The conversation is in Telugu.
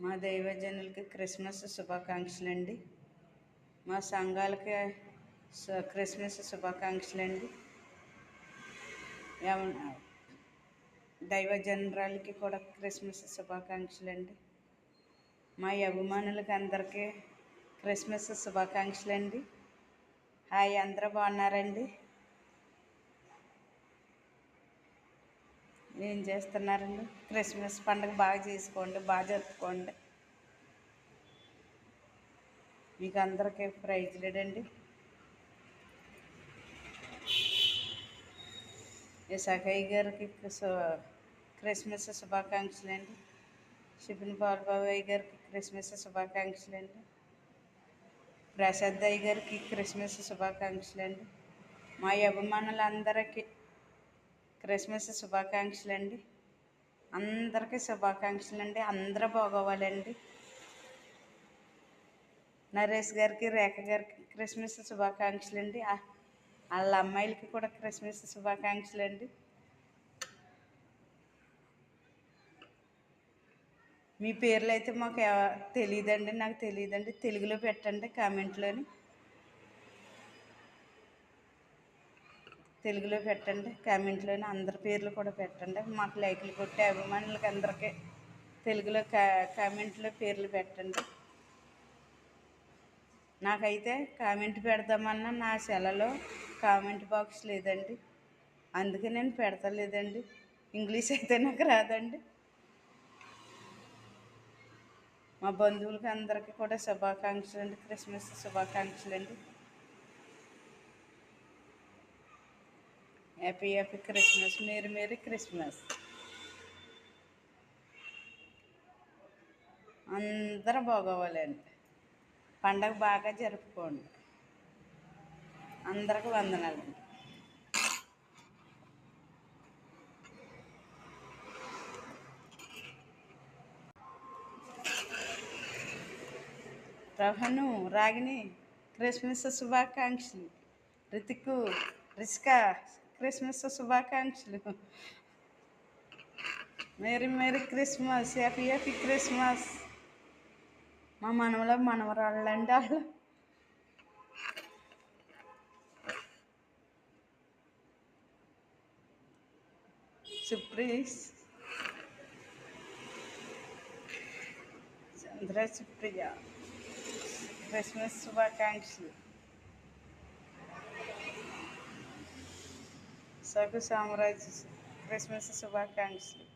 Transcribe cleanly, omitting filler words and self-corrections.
మా దైవజనులకి క్రిస్మస్ శుభాకాంక్షలండి. మా సంఘాలకి క్రిస్మస్ శుభాకాంక్షలండి. దైవజనరాలకి కూడా క్రిస్మస్ శుభాకాంక్షలండి. మా అభిమానులకి అందరికీ క్రిస్మస్ శుభాకాంక్షలండి. హాయ్, అందరూ బాగున్నారండి? ఏం చేస్తున్నారండి? క్రిస్మస్ పండుగ బాగా చేసుకోండి, బాగా జరుపుకోండి. మీకు అందరికీ ప్రైజ్ లేడండి. ఇసాకయ్య గారికి క్రిస్మస్ శుభాకాంక్షలండి. షిపిన్ బాలబాబయ్య గారికి క్రిస్మస్ శుభాకాంక్షలండి. ప్రసాద్ అయ్య గారికి క్రిస్మస్ శుభాకాంక్షలండి. మా అభిమానులందరికీ క్రిస్మస్ శుభాకాంక్షలండి. అందరికీ శుభాకాంక్షలండి. అందరూ బాగోవాలండి. నరేష్ గారికి, రేఖ గారికి క్రిస్మస్ శుభాకాంక్షలండి. వాళ్ళ అమ్మాయిలకి కూడా క్రిస్మస్ శుభాకాంక్షలండి. మీ పేర్లు అయితే మాకు తెలియదండి, నాకు తెలియదండి. తెలుగులో పెట్టండి కామెంట్లోని. తెలుగులో పెట్టండి కామెంట్లోని. అందరి పేర్లు కూడా పెట్టండి. మాకు లైకులు కొట్టే అభిమానులకి అందరికీ తెలుగులో కామెంట్లో పేర్లు పెట్టండి. నాకైతే కామెంట్ పెడదామన్నా నా సెలలో కామెంట్ బాక్స్ లేదండి, అందుకే నేను పెడతలేదండి. ఇంగ్లీష్ అయితే నాకు రాదండి. మా బంధువులకి అందరికీ కూడా శుభాకాంక్షలు అండి, క్రిస్మస్ శుభాకాంక్షలు అండి. Happy happy Christmas. Merry Christmas. అందరూ బాగోవాలండి. పండగ బాగా జరుపుకోండి. అందరికి వందనాలండి. రహను, రాగిని క్రిస్మస్ శుభాకాంక్షలు. రితికు, రిస్కా క్రిస్మస్ శుభాకాంక్షలు. Merry Christmas. Happy happy Christmas. మా మనవరాళ్ళండి వాళ్ళు. సుప్రీస్, చంద్ర, సుప్రియ క్రిస్మస్ శుభాకాంక్షలు. సగు సామ్రాజ్ క్రిస్మస్ శుభాకాంక్షలు.